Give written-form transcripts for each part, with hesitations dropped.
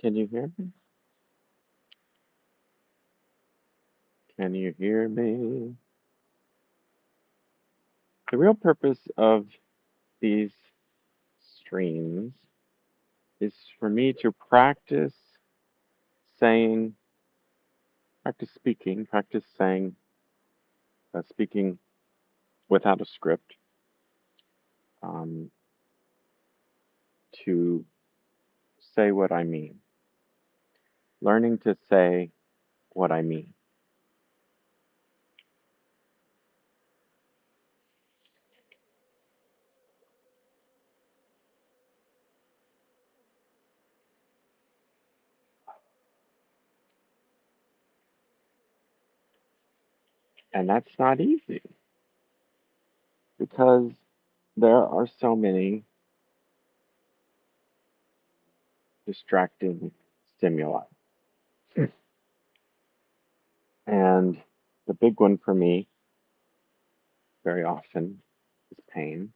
Can you hear me? Can you hear me? The real purpose of these streams is for me to saying, practice saying, speaking without a script, um, to say what I mean, learning to say what I mean. And that's not easy because there are so many distracting stimuli. And the big one for me, very often, is pain.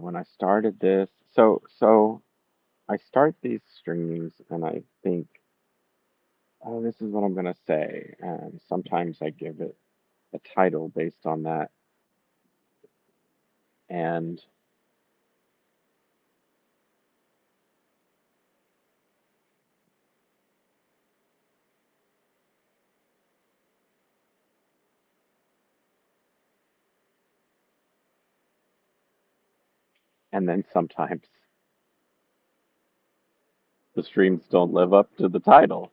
When I started this, so I start these streams and I think, oh, this is what I'm gonna say, and sometimes I give it a title based on that, and then sometimes the streams don't live up to the title.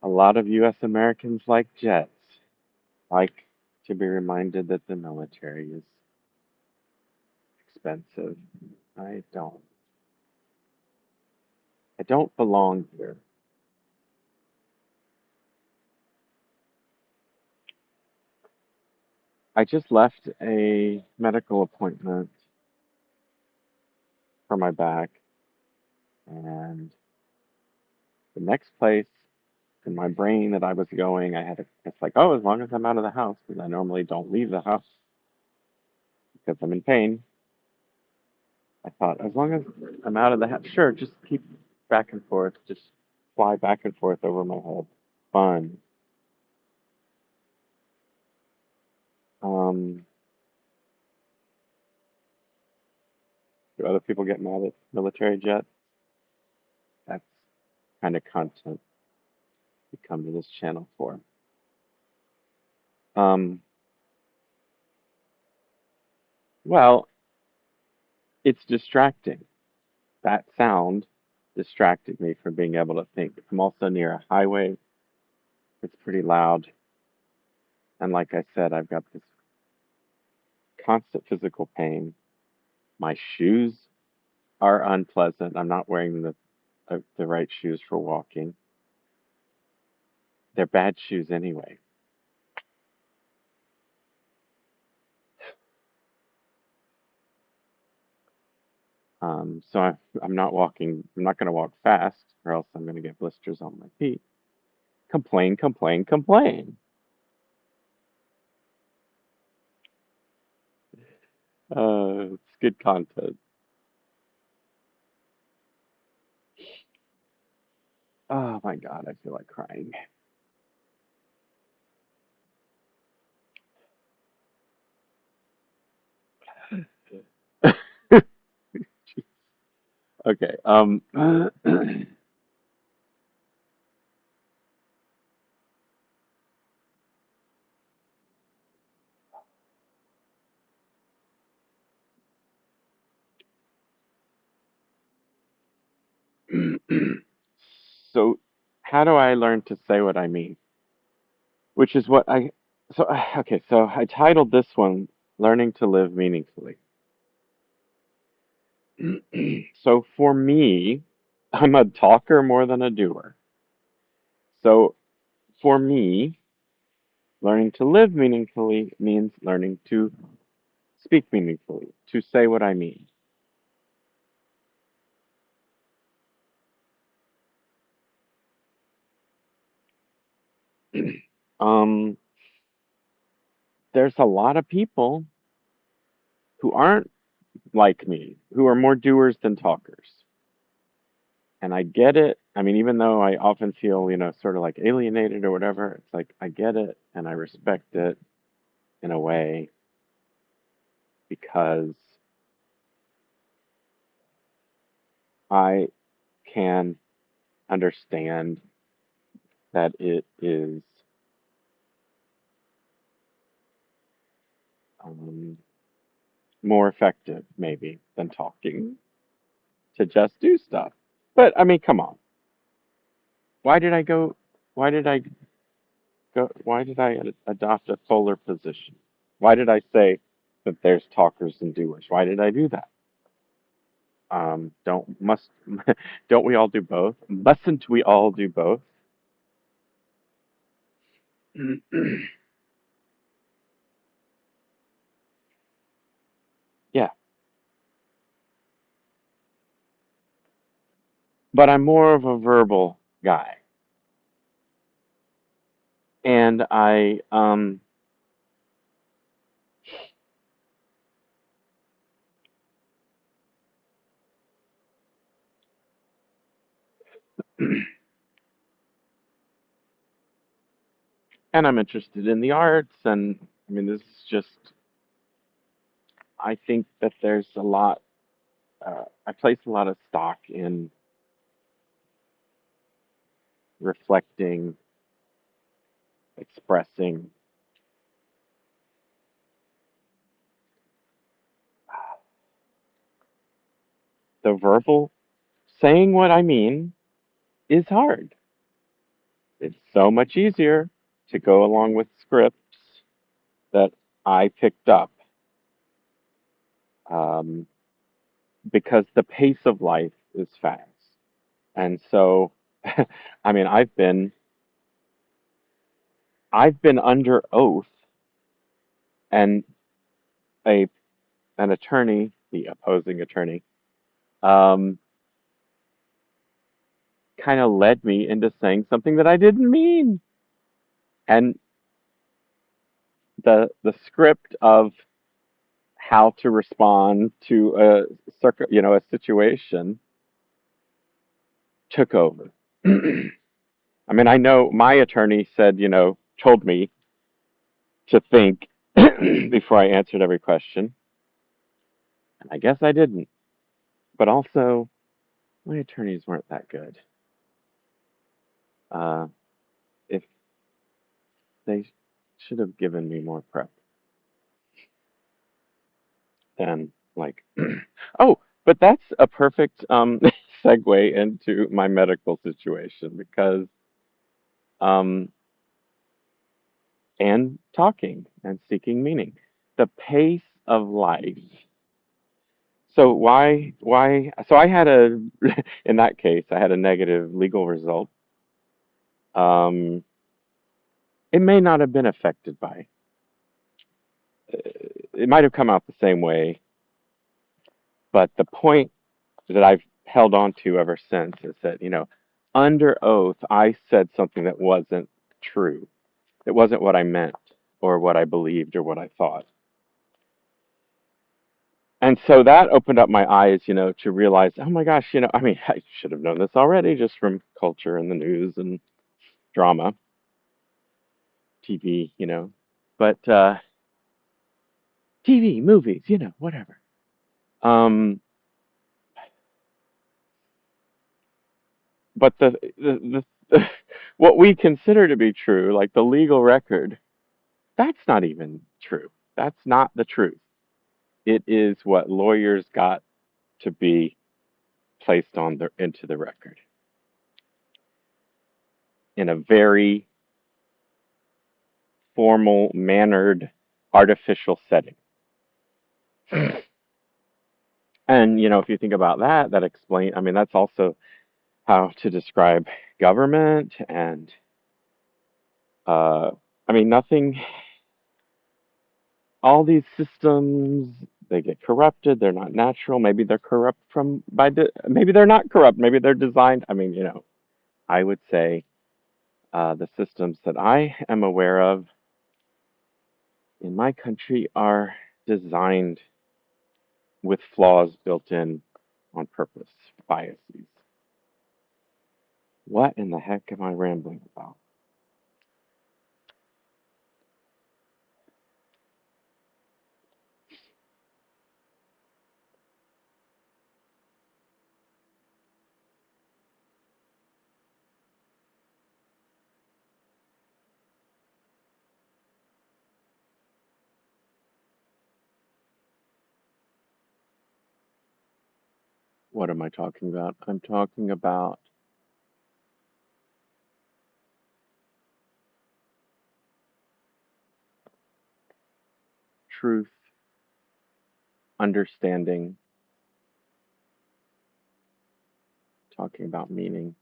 A lot of U.S. Americans like jets, like to be reminded that the military is expensive. I don't. I don't belong here. I just left a medical appointment for my back, and the next place in my brain that I was going, it's like, oh, as long as I'm out of the house, because I normally don't leave the house because I'm in pain. I thought, as long as I'm out of the house, sure, just keep back and forth, just fly back and forth over my head. Fun. Um, do other people get mad at military jets? That's kind of content we come to this channel for. Um, well, it's distracting. That sound distracted me from being able to think. I'm also near a highway. It's pretty loud. And like I said, I've got this constant physical pain. My shoes are unpleasant. I'm not wearing the right shoes for walking. They're bad shoes anyway. I'm not walking. I'm not going to walk fast, or else I'm going to get blisters on my feet. Complain, complain, complain. It's good content. Oh my God, I feel like crying. Okay. So, how do I learn to say what I mean? Which is what I. So, okay. So I titled this one "Learning to Live Meaningfully." So for me, I'm a talker more than a doer. So for me, Learning to live meaningfully means learning to speak meaningfully, to say what I mean. um, there's a lot of people who aren't like me, who are more doers than talkers. And I get it. I mean, even though I often feel, sort of like alienated or whatever, it's like I get it and I respect it in a way because I can understand that it is um, more effective, maybe, than talking to just do stuff. But I mean, come on. Why did I go? Why did I go? Why did I adopt a polar position? Why did I say that there's talkers and doers? Why did I do that? Don't must don't we all do both? Mustn't we all do both? Yeah, but I'm more of a verbal guy, and and I'm interested in the arts, and I mean this is just I think that there's a lot. I place a lot of stock in reflecting, expressing the verbal. Saying what I mean is hard. It's so much easier to go along with scripts that I picked up um, because the pace of life is fast. And so, I mean, I've been under oath, and a an attorney, the opposing attorney, um, kind of led me into saying something that I didn't mean. And the script of how to respond to a situation took over. I mean, I know my attorney said, told me to think before I answered every question, and I guess I didn't. But also, my attorneys weren't that good. Uh, if they should have given me more prep, then like, oh, but that's a perfect segue into my medical situation because um, and talking and seeking meaning, the pace of life. So why so I had a in that case I had a negative legal result. Um, it may not have been affected by. It might have come out the same way, but the point that I've held on to ever since is that, under oath I said something that wasn't true. It wasn't what I meant or what I believed or what I thought. And so that opened up my eyes, to realize, oh my gosh, I mean, I should have known this already just from culture and the news and drama, TV, but TV, movies, whatever. Um, but the what we consider to be true, like the legal record, that's not even true. That's not the truth. It is what lawyers got to be placed into the record in a very formal, mannered, artificial setting. And if you think about that, that explain. I mean, that's also how to describe government and uh, I mean, nothing, all these systems, they get corrupted. They're not natural. Maybe they're corrupt maybe they're not corrupt. Maybe they're designed. I mean, I would say the systems that I am aware of in my country are designed with flaws built in on purpose, biases. What in the heck am I rambling about? What am I talking about? I'm talking about truth, understanding, talking about meaning.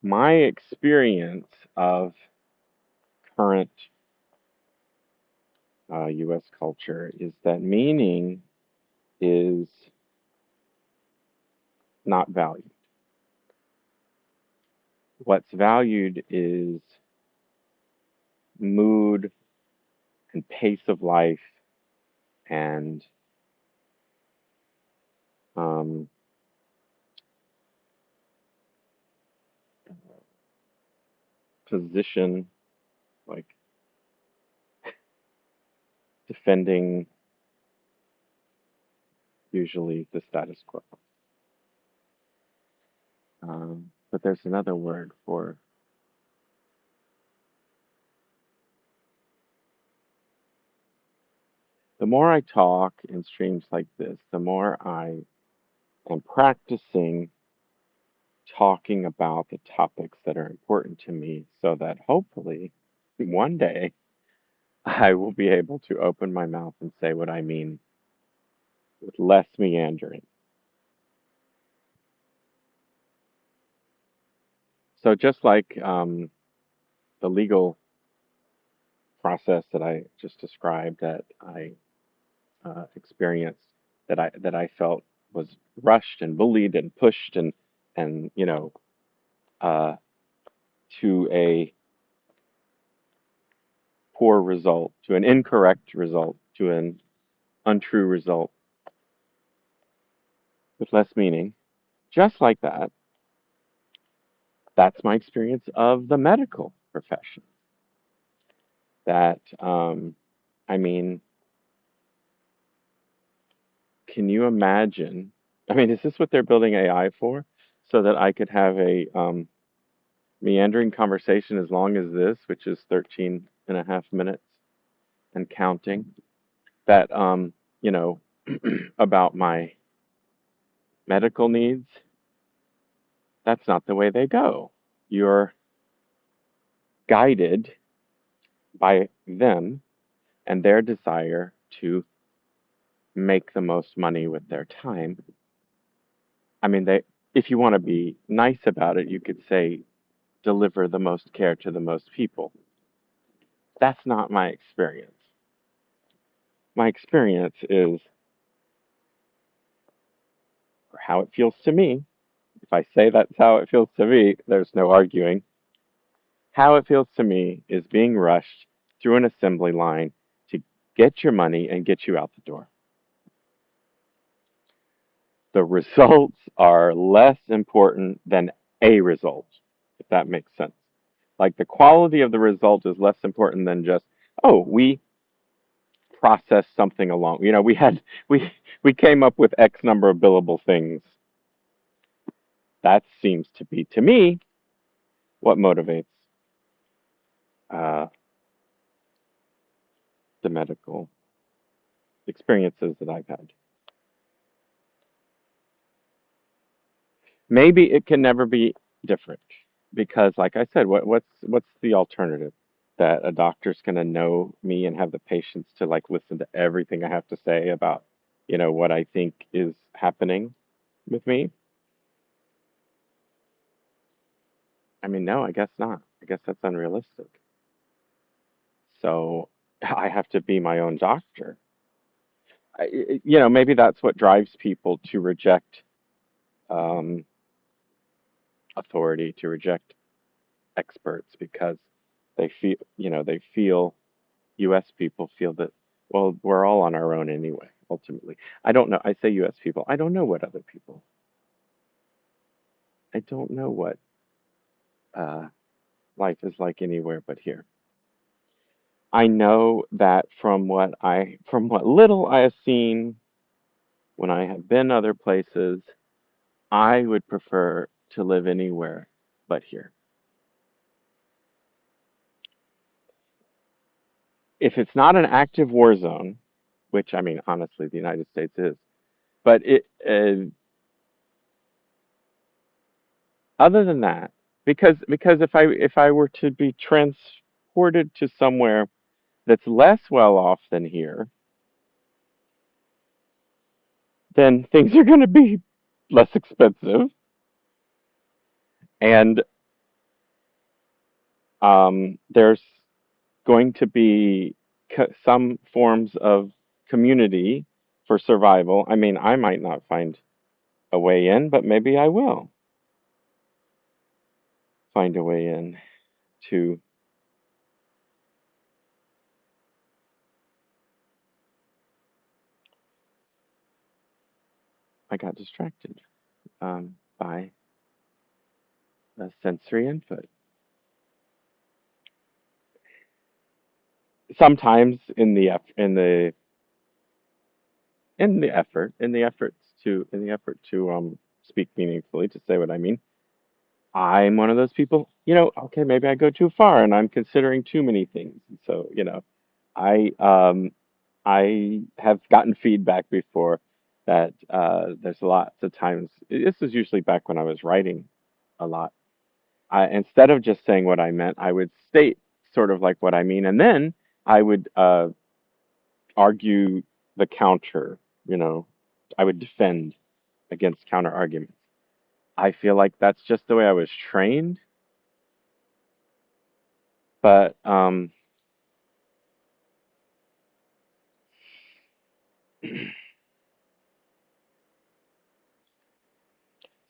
My experience of current US culture is that meaning is not valued. What's valued is mood and pace of life and um, position, like defending usually the status quo. But there's another word for the more I talk in streams like this, the more I am practicing talking about the topics that are important to me so that hopefully one day I will be able to open my mouth and say what I mean with less meandering. So, just like the legal process that I just described that I experienced, that I felt was rushed and bullied and pushed and uh, to a poor result, to an incorrect result, to an untrue result with less meaning. Just like that, that's my experience of the medical profession. That, I mean, can you imagine? I mean, is this what they're building AI for? So that I could have a meandering conversation as long as this, which is 13 and a half minutes and counting, that, you know, about my medical needs? That's not the way they go. You're guided by them and their desire to make the most money with their time. I mean, if you want to be nice about it, you could say deliver the most care to the most people. That's not my experience. My experience is, or how it feels to me. If I say that's how it feels to me, there's no arguing. How it feels to me is being rushed through an assembly line to get your money and get you out the door. The results are less important than a result, if that makes sense. Like the quality of the result is less important than just, oh, we processed something along. We came up with X number of billable things. That seems to be, to me, what motivates uh, the medical experiences that I've had. Maybe it can never be different because, like I said, what's the alternative? that a doctor's going to know me and have the patience to like listen to everything I have to say about, what I think is happening with me. I mean, no, I guess not. I guess that's unrealistic. So I have to be my own doctor. Maybe that's what drives people to reject um, authority, to reject experts, because they feel U.S. people feel that, well, we're all on our own anyway, ultimately. I don't know. I say U.S. people. I don't know what other people. I don't know what uh, life is like anywhere but here. I know that from what little I have seen when I have been other places, I would prefer to live anywhere but here. If it's not an active war zone, which I mean, honestly, the United States is, but other than that, because if I were to be transported to somewhere that's less well off than here, then things are going to be less expensive, and there's going to be some forms of community for survival. I mean, I might not find a way in, but maybe I will find a way in to. I got distracted by a sensory input. Sometimes in the effort to speak meaningfully, to say what I mean, I'm one of those people. Okay, maybe I go too far and I'm considering too many things. So, I I have gotten feedback before that there's lots of times. This was usually back when I was writing a lot. Instead of just saying what I meant, I would state sort of like what I mean, and then I would argue the counter. You know, I would defend against counter arguments. I feel like that's just the way I was trained, but so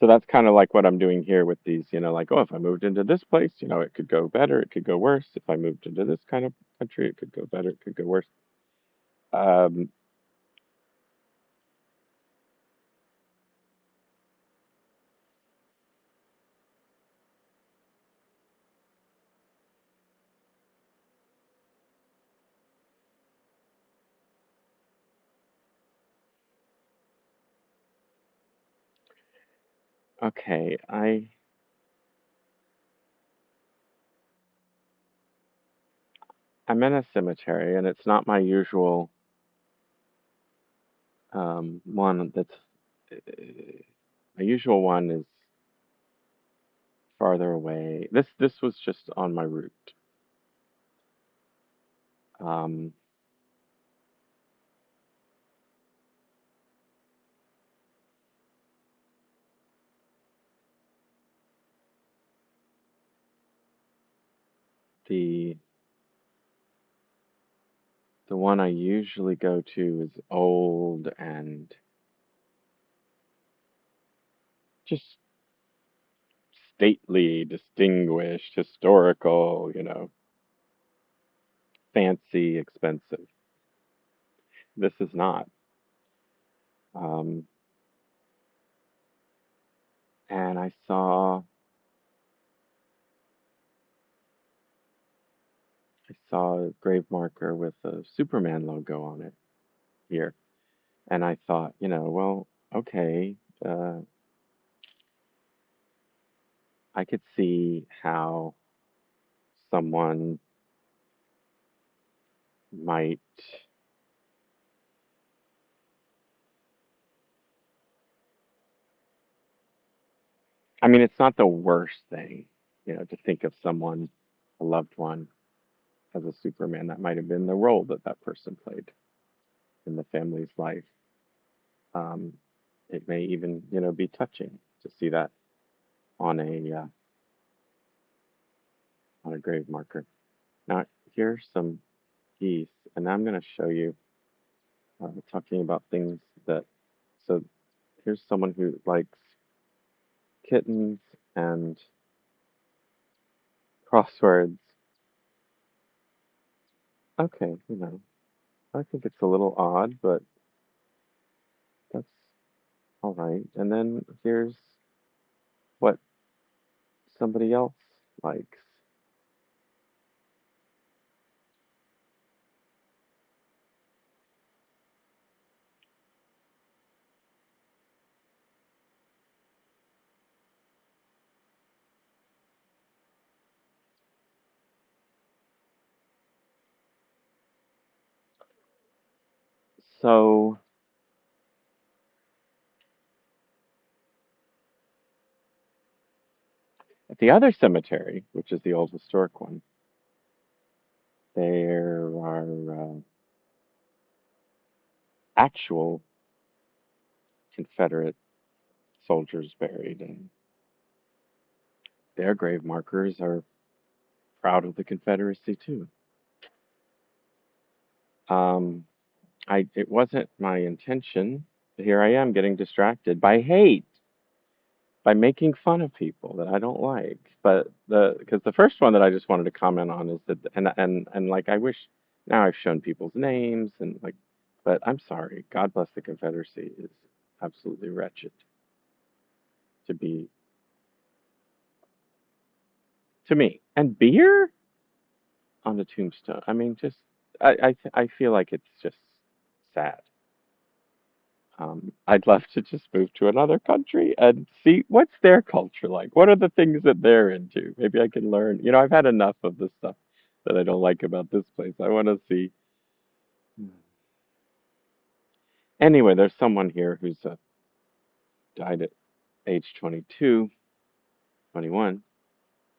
that's kind of like what I'm doing here with these, like, oh, if I moved into this place, it could go better, it could go worse. If I moved into this kind of country, it could go better, it could go worse. Um, okay, I'm in a cemetery, and it's not my usual one. My usual one is farther away. This was just on my route. Um, the the one I usually go to is old and just stately, distinguished, historical, fancy, expensive. This is not. Um, and I saw a grave marker with a Superman logo on it here, and I thought, well, okay, I could see how someone might. I mean, it's not the worst thing, to think of someone, a loved one, as a Superman. That might have been the role that that person played in the family's life. Um, it may even, be touching to see that on a grave marker. Now, here's some geese, and I'm going to show you talking about things that. So here's someone who likes kittens and crosswords. Okay, I think it's a little odd, but that's all right. And then here's what somebody else likes. So at the other cemetery, which is the old historic one, there are actual Confederate soldiers buried, and their grave markers are proud of the Confederacy too. Um, it wasn't my intention. Here I am getting distracted by hate, by making fun of people that I don't like. But because the first one that I just wanted to comment on is that, and like I wish now I've shown people's names and like, but I'm sorry. God bless the Confederacy is absolutely wretched to be to me. And beer on the tombstone. I mean, just I feel like it's just sad. I'd love to just move to another country and see what's their culture like. What are the things that they're into? Maybe I can learn. I've had enough of the stuff that I don't like about this place. I want to see. Anyway, there's someone here who's died at age 22, 21,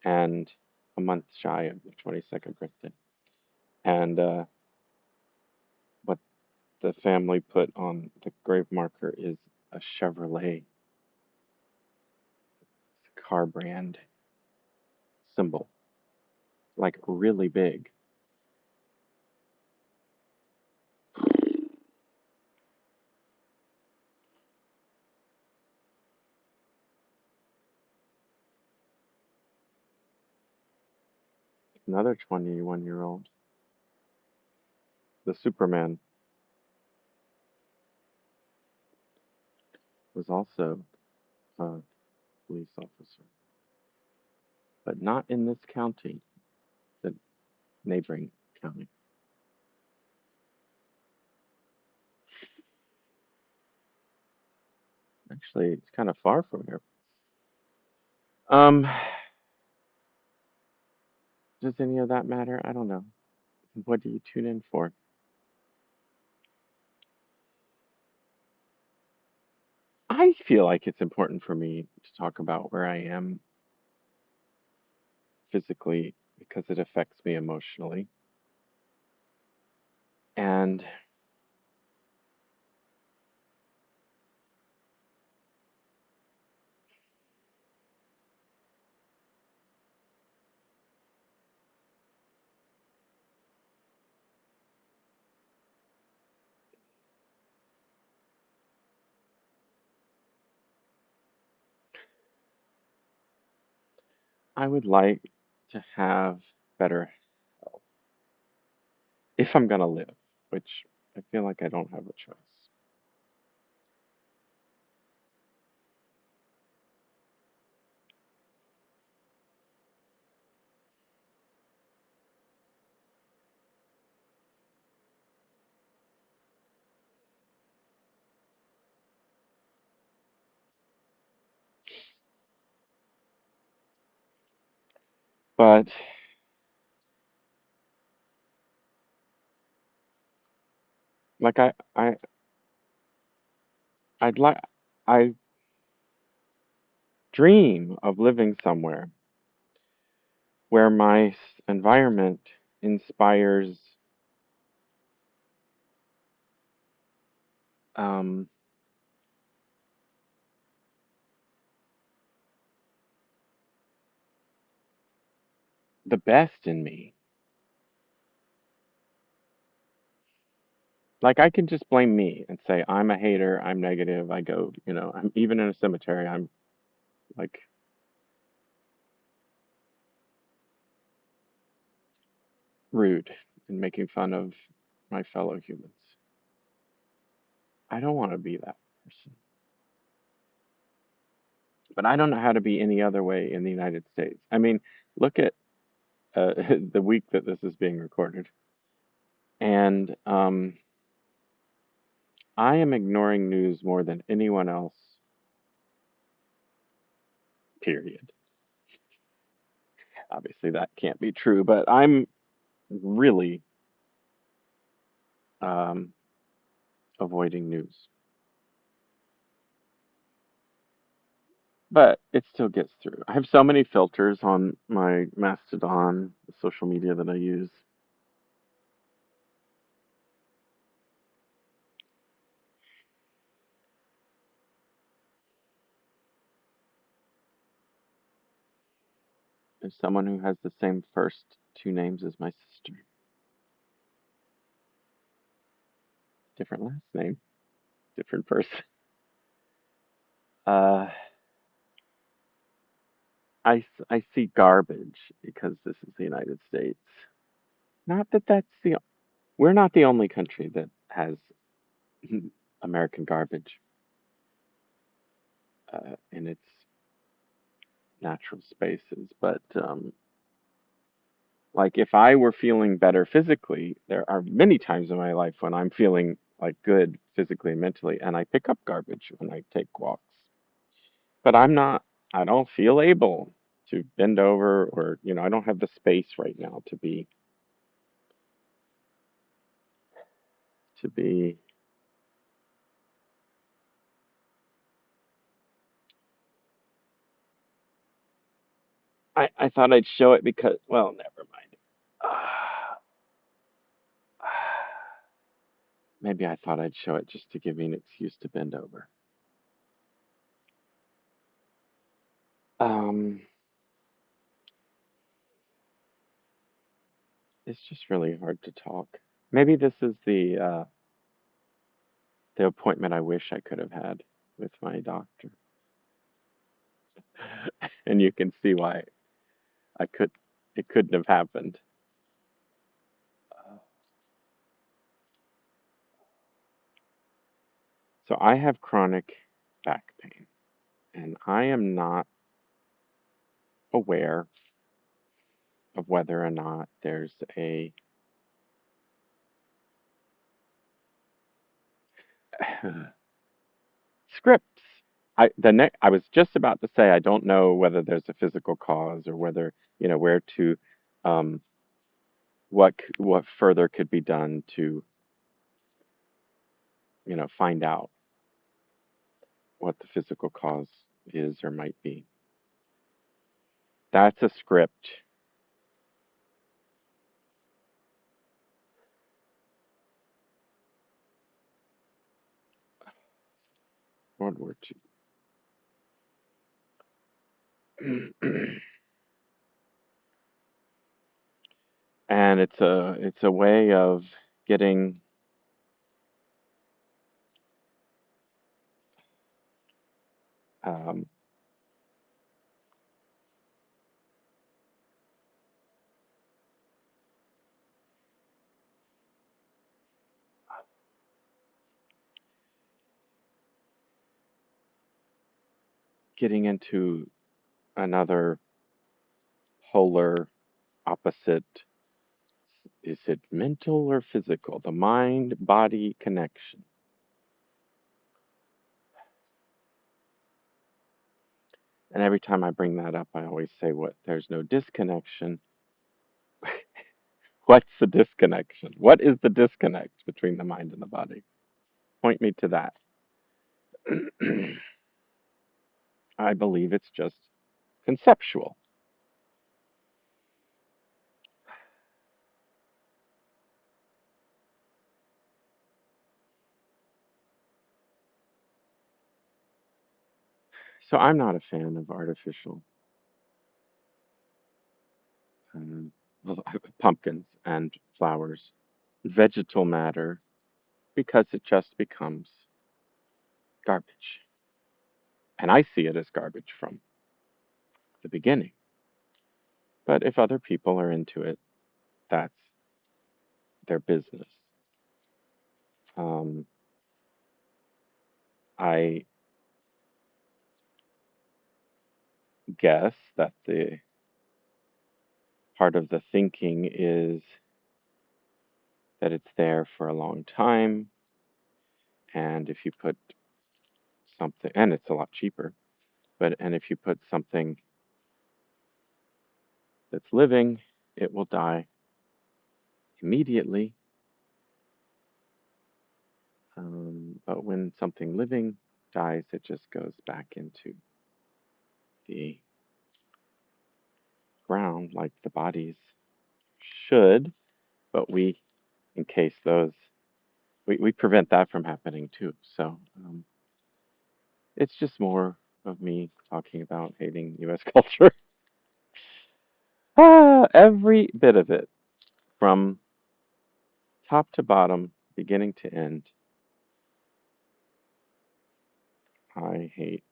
and a month shy of the 22nd birthday. And what the family put on the grave marker is a Chevrolet car brand symbol, like really big. Another 21-year-old, the Superman, was also a police officer, but not in this county, the neighboring county. Actually, it's kind of far from here. Um, does any of that matter? I don't know. What do you tune in for? I feel like it's important for me to talk about where I am physically because it affects me emotionally. And I would like to have better health if I'm going to live, which I feel like I don't have a choice. But like I'd like I dream of living somewhere where my environment inspires um, the best in me. Like I can just blame me and say I'm a hater, I'm negative, I go, I'm even in a cemetery, I'm like rude and making fun of my fellow humans. I don't want to be that person. But I don't know how to be any other way in the United States. I mean, look at the week that this is being recorded. And I am ignoring news more than anyone else, period. Obviously, that can't be true, but I'm really um, avoiding news. But it still gets through. I have so many filters on my Mastodon, the social media that I use. There's someone who has the same first two names as my sister, different last name, different person. Uh, I see garbage because this is the United States. Not that we're not the only country that has American garbage in its natural spaces, but like if I were feeling better physically, there are many times in my life when I'm feeling like good physically and mentally, and I pick up garbage when I take walks. But I don't feel able to bend over or, I don't have the space right now to be. I thought I'd show it because, well, never mind. Maybe I thought I'd show it just to give me an excuse to bend over. Um, it's just really hard to talk. Maybe this is the appointment I wish I could have had with my doctor. And you can see why I could it couldn't have happened. So I have chronic back pain, and I am not aware of whether or not there's a scripts. I was just about to say I don't know whether there's a physical cause or whether where to um, what further could be done to find out what the physical cause is or might be. That's a script. World War II. And it's a way of getting um, getting into another polar opposite. Is it mental or physical? The mind body connection. And every time I bring that up, I always say, "What? There's no disconnection." What's the disconnection? What is the disconnect between the mind and the body? Point me to that. I believe it's just conceptual. So I'm not a fan of artificial um, pumpkins and flowers, vegetal matter, because it just becomes garbage. And I see it as garbage from the beginning. But if other people are into it, that's their business. Um, I guess that the part of the thinking is that it's there for a long time, and if you put something, and it's a lot cheaper, but and if you put something that's living, it will die immediately. But when something living dies, it just goes back into the ground like the bodies should. But we encase those, we prevent that from happening too. So it's just more of me talking about hating US culture. Every bit of it, from top to bottom, beginning to end, I hate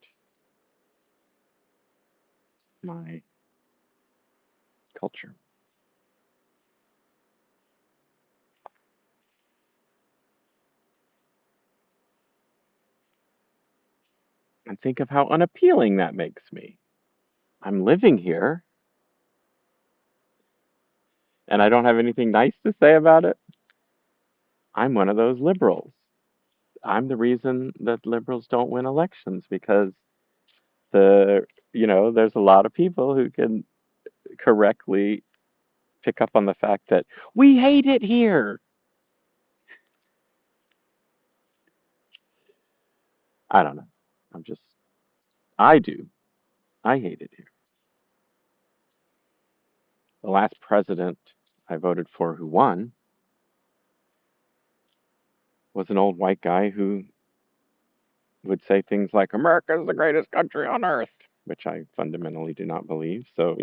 my culture. And think of how unappealing that makes me. I'm living here and I don't have anything nice to say about it. I'm one of those liberals. I'm the reason that liberals don't win elections because the there's a lot of people who can correctly pick up on the fact that we hate it here. I don't know. I'm just I do. I hate it here. The last president I voted for who won was an old white guy who would say things like America is the greatest country on earth, which I fundamentally do not believe. So,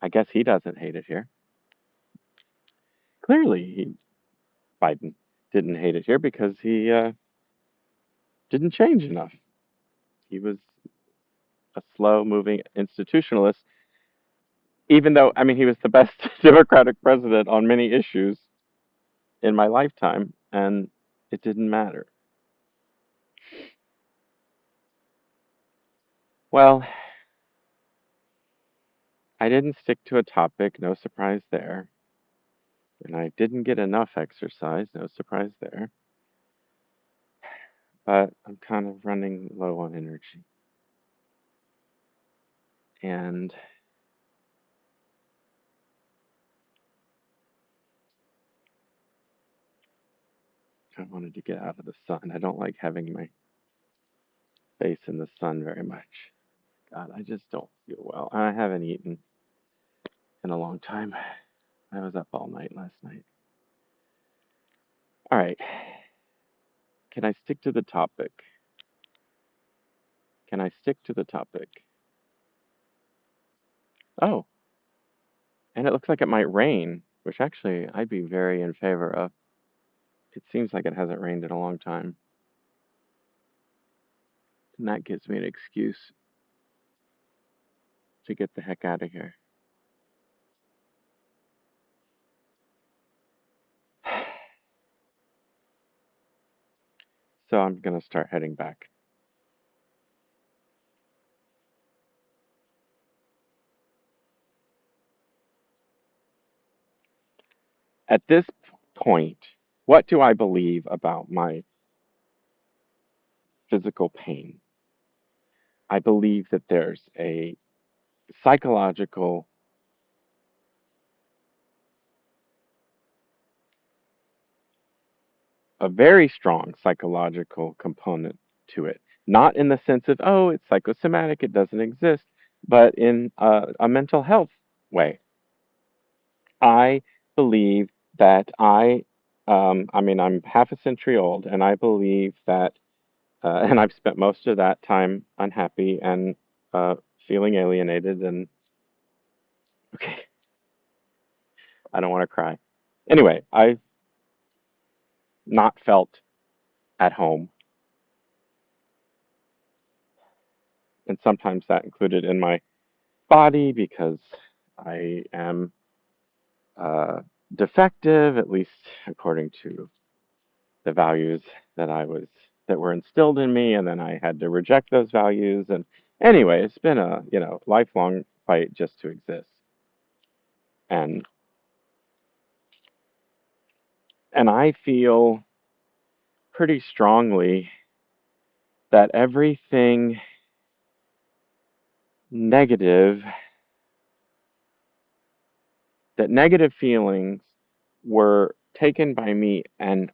I guess he doesn't hate it here. Clearly, Biden didn't hate it here because he didn't change enough. He was a slow moving institutionalist, even though, I mean, he was the best Democratic president on many issues in my lifetime, and it didn't matter. Well, I didn't stick to a topic, no surprise there. And I didn't get enough exercise, no surprise there. But I'm kind of running low on energy. And I wanted to get out of the sun. I don't like having my face in the sun very much. God, I just don't feel well. I haven't eaten in a long time. I was up all night last night. All right. Can I stick to the topic? Can I stick to the topic? Oh, and it looks like it might rain, which actually I'd be very in favor of. It seems like it hasn't rained in a long time. And that gives me an excuse to get the heck out of here. So I'm going to start heading back. At this point, what do I believe about my physical pain? I believe that there's a psychological, a very strong psychological component to it. Not in the sense of, oh, it's psychosomatic, it doesn't exist, but in a mental health way. I believe that I mean, I'm half a century old, and I believe that And I've spent most of that time unhappy and uh, feeling alienated. And okay, I don't want to cry. Anyway, I've not felt at home, and sometimes that included in my body because I am uh, defective, at least according to the values that were instilled in me, and then I had to reject those values. And anyway, it's been a lifelong fight just to exist. And I feel pretty strongly that everything negative, that negative feelings were taken by me and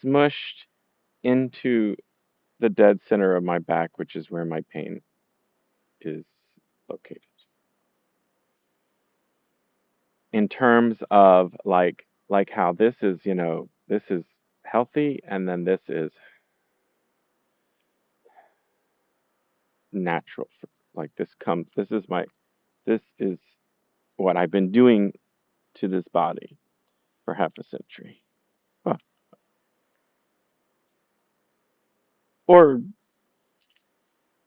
smushed into the dead center of my back, which is where my pain is located. In terms of like how this is, this is healthy and then this is natural. Like this is what I've been doing to this body for half a century. Huh. Or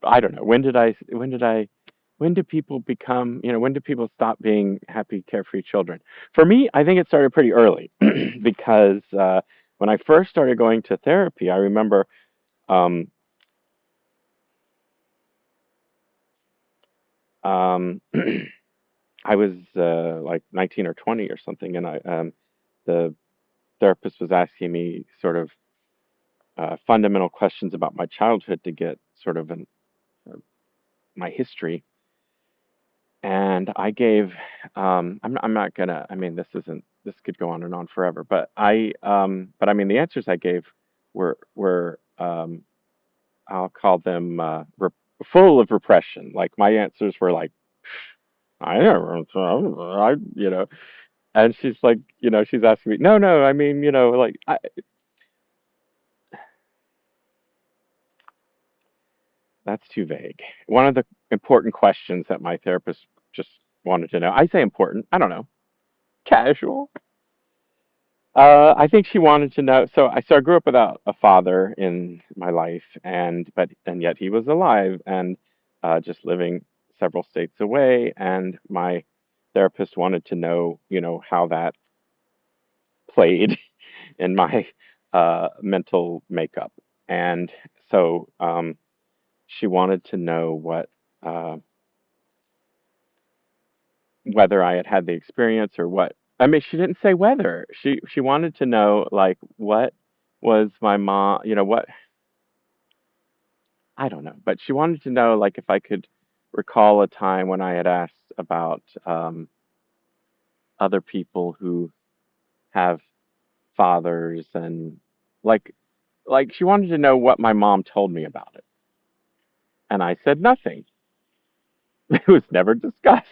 I don't know. When do people become, when do people stop being happy, carefree children? For me, I think it started pretty early because when I first started going to therapy, I remember um, um, I was like 19 or 20 or something, and the therapist was asking me sort of fundamental questions about my childhood to get sort of uh, my history. And I gave, I'm not gonna, I mean, this could go on and on forever, but I mean, the answers I gave were, I'll call them, full of repression. Like my answers were like, I never, and she's like, she's asking me, no, no, I mean, that's too vague. One of the important questions that my therapist just wanted to know, I say important, I don't know, casual. I think she wanted to know. So I grew up without a father in my life, and yet he was alive and just living several states away. And my therapist wanted to know, how that played in my mental makeup. And so she wanted to know uh, whether I had had the experience or what. I mean, she didn't say whether. She wanted to know like what was my mom, what I don't know, but she wanted to know like if I could recall a time when I had asked about other people who have fathers and like she wanted to know what my mom told me about it, and I said nothing. It was never discussed.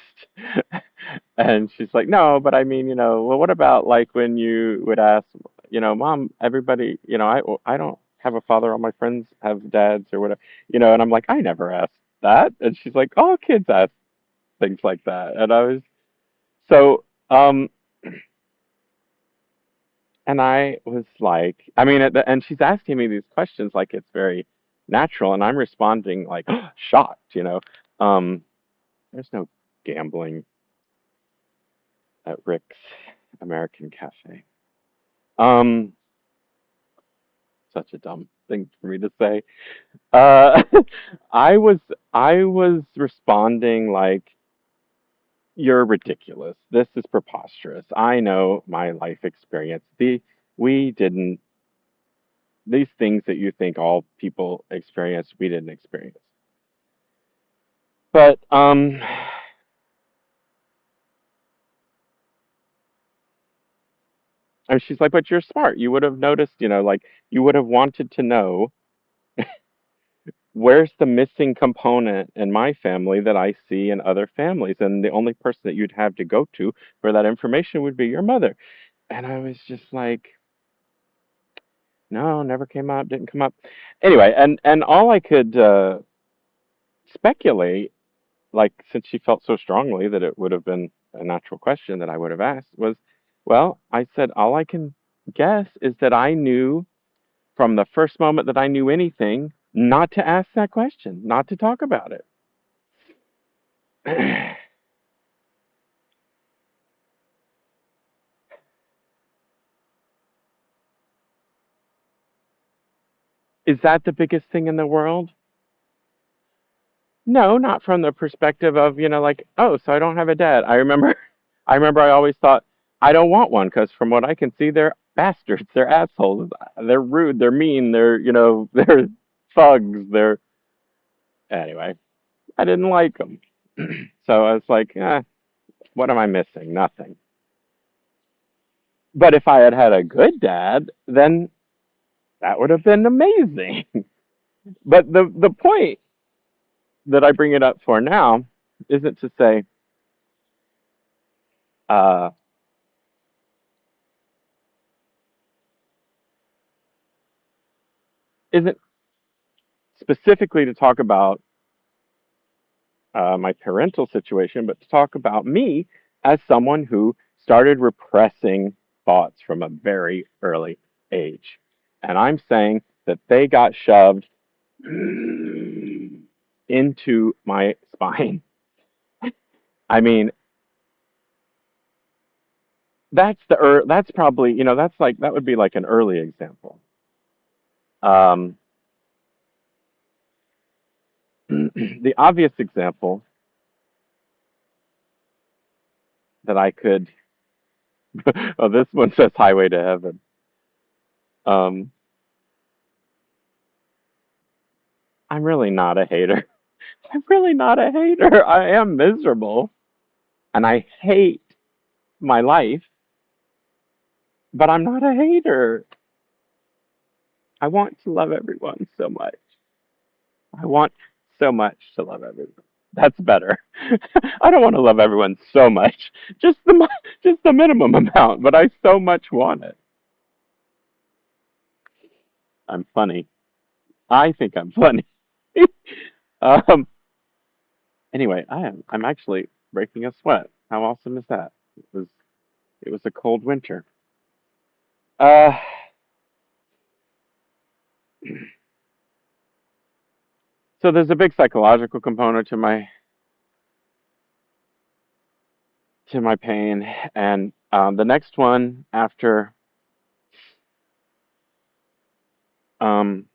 And she's like, no, but I mean, well, what about like when you would ask, mom, everybody, I don't have a father, all my friends have dads or whatever, and I'm like, I never asked that. And she's like, all kids ask things like that. And I was, so, and I was like, I mean, and she's asking me these questions like it's very natural, and I'm responding like shocked, there's no gambling at Rick's American Cafe. Um, Such a dumb thing for me to say. Uh, I was responding like, "You're ridiculous. This is preposterous. I know my life experience. We didn't these things that you think all people experience, we didn't experience." But and she's like, "But you're smart. You would have noticed. Like you would have wanted to know." Where's the missing component in my family that I see in other families? And the only person that you'd have to go to for that information would be your mother. And I was just like, No, never came up, didn't come up. Anyway, and all I could speculate, like since she felt so strongly that it would have been a natural question that I would have asked, was, well, I said all I can guess is that I knew from the first moment that I knew anything not to ask that question, not to talk about it. Is that the biggest thing in the world? No, not from the perspective of, like, oh, so I don't have a dad. I remember I always thought I don't want one because from what I can see, they're bastards, they're assholes, they're rude, they're mean, they're, they're thugs, they're, anyway, I didn't like them. So I was like, what am I missing? Nothing. But if I had had a good dad, then that would have been amazing. But the point that I bring it up for now isn't to say, uh, isn't specifically to talk about my parental situation, but to talk about me as someone who started repressing thoughts from a very early age. And I'm saying that they got shoved into my spine. I mean, that's probably, that's like, that would be like an early example. Um, the obvious example that I could, oh, this one says Highway to Heaven. Um, I'm really not a hater. I'm really not a hater. I am miserable and I hate my life, but I'm not a hater. I want to love everyone so much. I want so much to love everyone. That's better. I don't want to love everyone so much. Just the minimum amount, but I so much want it. I'm funny. I think I'm funny. um anyway, I'm actually breaking a sweat. How awesome is that? It was a cold winter. Uh so there's a big psychological component to my pain, and the next one after um,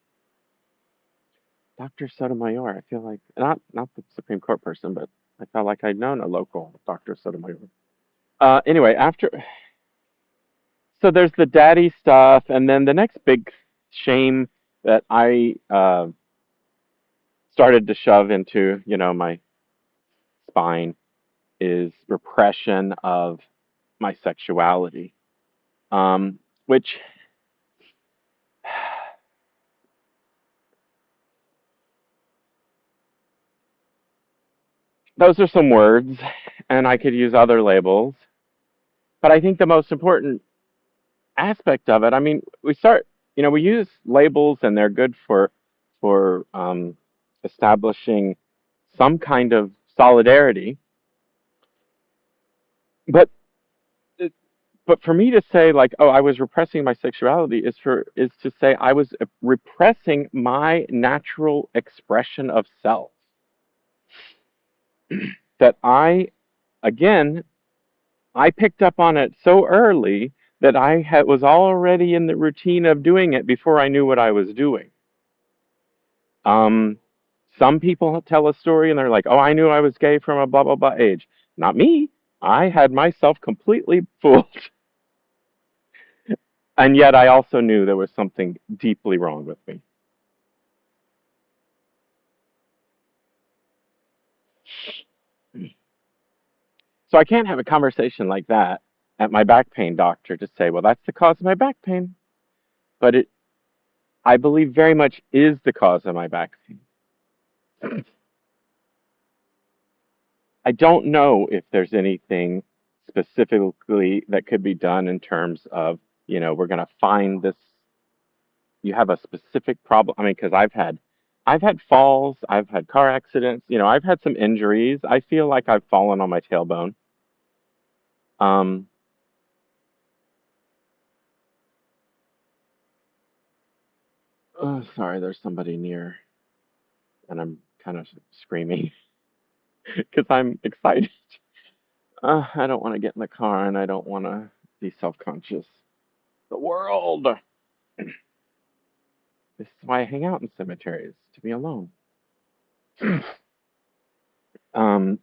Dr. Sotomayor. I feel like not the Supreme Court person, but I felt like I'd known a local Dr. Sotomayor. Anyway, so there's the daddy stuff, and then the next big shame that I started to shove into my spine is repression of my sexuality, which those are some words, and I could use other labels. But I think the most important aspect of it, I mean, we use labels and they're good for establishing some kind of solidarity. But but for me to say like, oh, I was repressing my sexuality is to say I was repressing my natural expression of self. That again, I picked up on it so early that was already in the routine of doing it before I knew what I was doing. Um, some people tell a story and they're like, "Oh, I knew I was gay from a blah blah blah age." Not me. I had myself completely fooled, and yet I also knew there was something deeply wrong with me. So I can't have a conversation like that at my back pain doctor to say, "Well, that's the cause of my back pain," but I believe, very much is the cause of my back pain. I don't know if there's anything specifically that could be done in terms of, we're going to find this you have a specific problem. I mean, because I've had falls, I've had car accidents, I've had some injuries. I feel like I've fallen on my tailbone. Um, oh, sorry, there's somebody near, and I'm kind of screaming because I'm excited. I don't want to get in the car, and I don't want to be self-conscious. The world. This is why I hang out in cemeteries, to be alone. Um,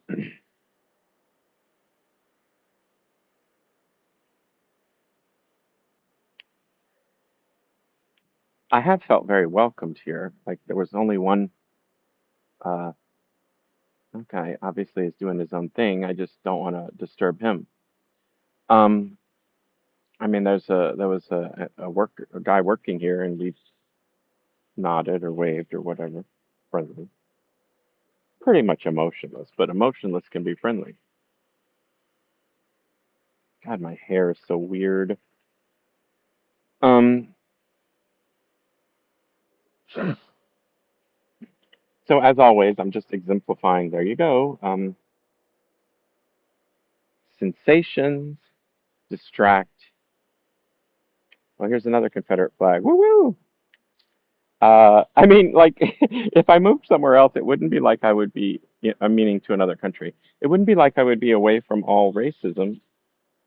I have felt very welcomed here. Like there was only one uh, guy, obviously is doing his own thing. I just don't want to disturb him. Um, I mean, there was a guy working here, and we nodded or waved or whatever, friendly. Pretty much emotionless, but emotionless can be friendly. God, my hair is so weird. Um, so as always, I'm just exemplifying. There you go. Sensations distract. Well, here's another Confederate flag. Woo woo! I mean, like, if I moved somewhere else, it wouldn't be like I would be, I'm meaning to another country. It wouldn't be like I would be away from all racism,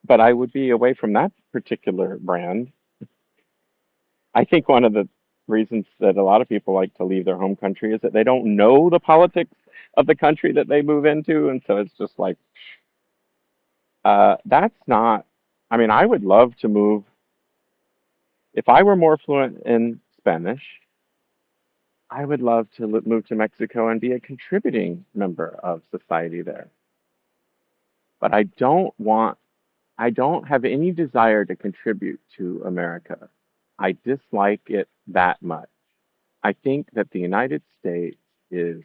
but I would be away from that particular brand. I think one of the reasons that a lot of people like to leave their home country is that they don't know the politics of the country that they move into, and so it's just like, that's not. I mean, I would love to move if I were more fluent in Spanish. I would love to move to Mexico and be a contributing member of society there. But I don't have any desire to contribute to America. I dislike it that much. I think that the United States is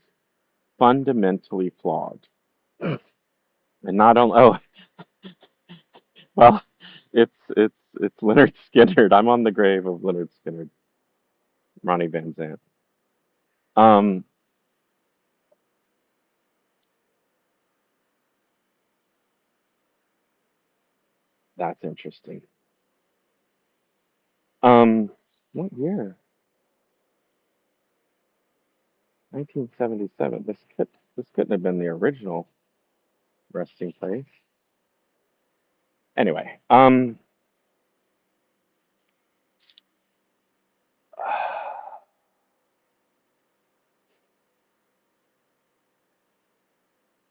fundamentally flawed. And not only, oh, well, it's Leonard Skinner. I'm on the grave of Leonard Skinner, Ronnie Van Zant. Um, that's interesting. Um, what year? 1977. This couldn't have been the original resting place. Anyway,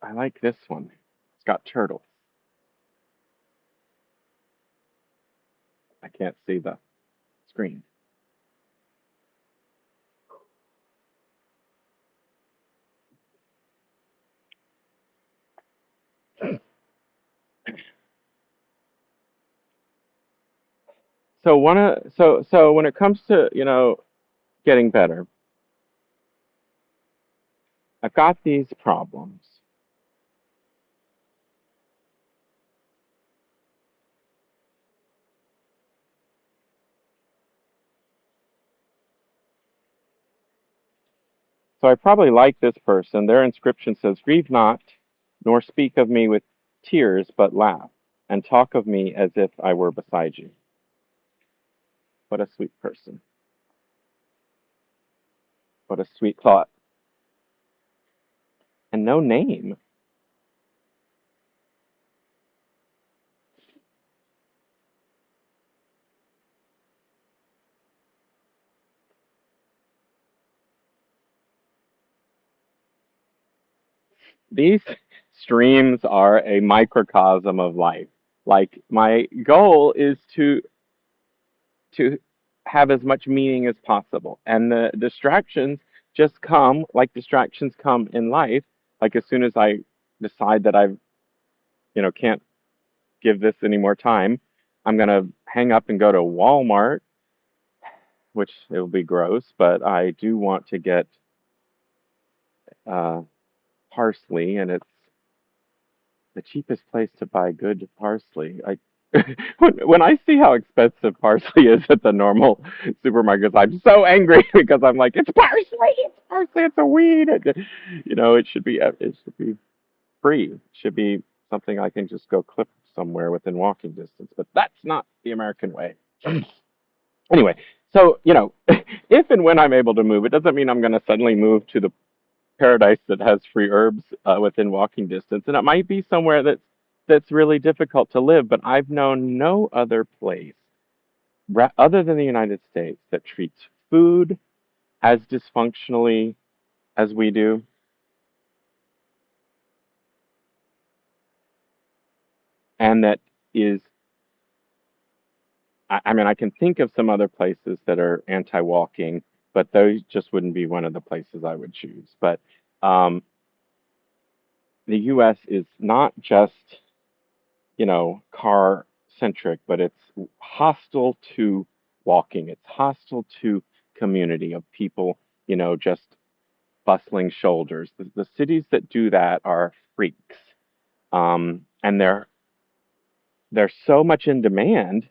I like this one. It's got turtles. I can't see the screen. So when it comes to, getting better, I've got these problems. So I probably like this person. Their inscription says, "Grieve not, nor speak of me with tears, but laugh, and talk of me as if I were beside you." What a sweet person. What a sweet thought. And no name. These streams are a microcosm of life. Like my goal is to have as much meaning as possible. And the distractions just come like distractions come in life. Like as soon as I decide that can't give this any more time, I'm gonna hang up and go to Walmart, which it will be gross, but I do want to get uh, parsley, and it's the cheapest place to buy good parsley. when I see how expensive parsley is at the normal supermarkets, I'm so angry because I'm like, it's parsley, it's parsley, it's a weed. It should be free. It should be something I can just go clip somewhere within walking distance. But that's not the American way. Anyway, so if and when I'm able to move, it doesn't mean I'm going to suddenly move to the paradise that has free herbs within walking distance, and it might be somewhere that's really difficult to live. But I've known no other place other than the United States that treats food as dysfunctionally as we do, and that is. I mean, I can think of some other places that are anti-walking, but those just wouldn't be one of the places I would choose. But um, the U.S. is not just car centric, but it's hostile to walking. It's hostile to community of people, just bustling shoulders. The cities that do that are freaks, and they're so much in demand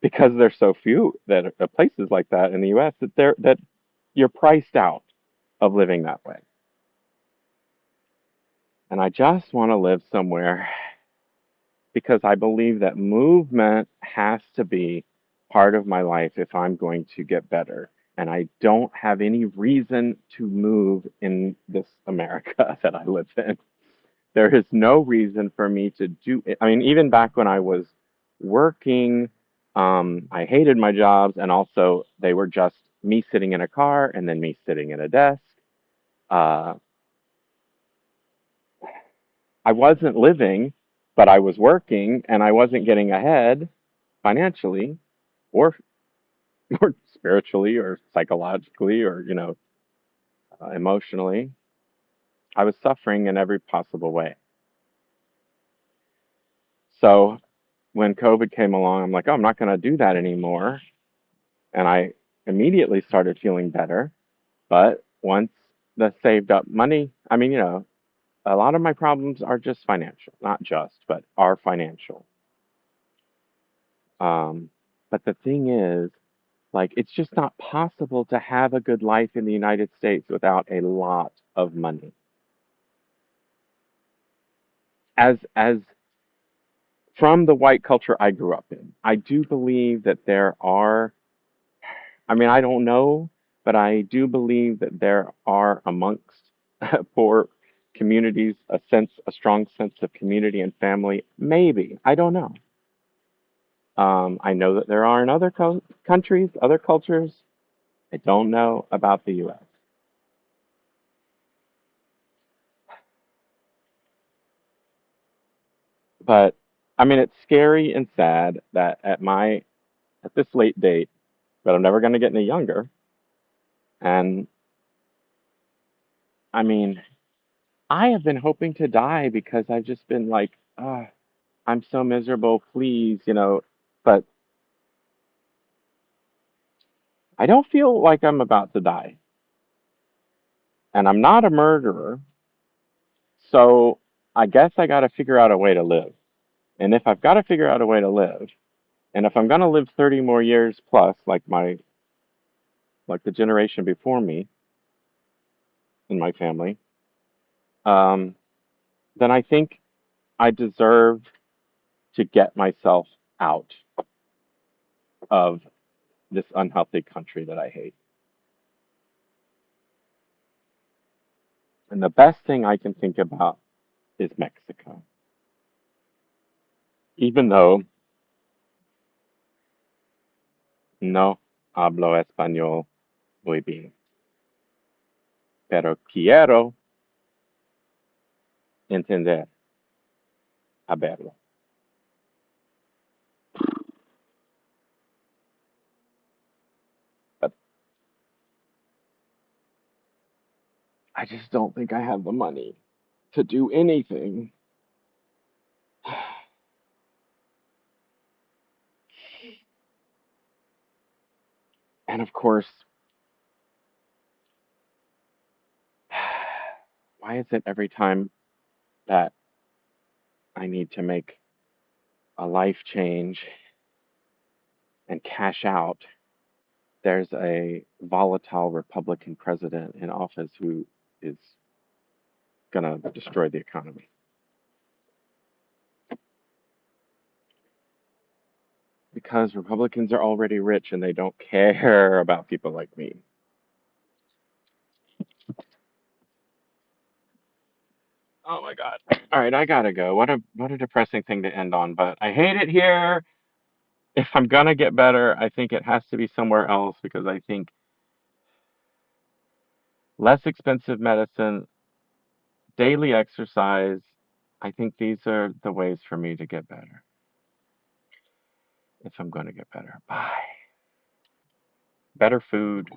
because there's so few that places like that in the U.S. that you're priced out of living that way. And I just want to live somewhere because I believe that movement has to be part of my life if I'm going to get better. And I don't have any reason to move in this America that I live in. There is no reason for me to do it. I mean, even back when I was working, I hated my jobs, and also they were just me sitting in a car and then me sitting at a desk. Uh, I wasn't living, but I was working, and I wasn't getting ahead financially, or or spiritually, or psychologically, or emotionally. I was suffering in every possible way. So when COVID came along, I'm like, oh, I'm not going to do that anymore. And I immediately started feeling better. But once the saved up money, I mean, a lot of my problems are just financial, not just, but are financial. Um, but the thing is, like, it's just not possible to have a good life in the United States without a lot of money. As from the white culture I grew up in, I do believe that there are, I mean, I don't know, but I do believe that there are amongst poor communities a strong sense of community and family. Maybe. I don't know. I know that there are in other countries, other cultures. I don't know about the U.S. But I mean, it's scary and sad that at this late date, but I'm never going to get any younger. And I mean, I have been hoping to die because I've just been like, ah, I'm so miserable, please. But I don't feel like I'm about to die. And I'm not a murderer, so I guess I got to figure out a way to live. And if I've got to figure out a way to live, and if I'm going to live 30 more years plus, like the generation before me in my family, um, then I think I deserve to get myself out of this unhealthy country that I hate. And the best thing I can think about is Mexico. Even though no hablo español muy bien, pero quiero entender, hablarlo. But I just don't think I have the money to do anything. And of course, why is it every time that I need to make a life change and cash out, there's a volatile Republican president in office who is going to destroy the economy. Because Republicans are already rich and they don't care about people like me. Oh my God. All right, I gotta go. What a depressing thing to end on, but I hate it here. If I'm gonna get better, I think it has to be somewhere else because I think less expensive medicine, daily exercise, I think these are the ways for me to get better. If I'm gonna get better. Bye. Better food,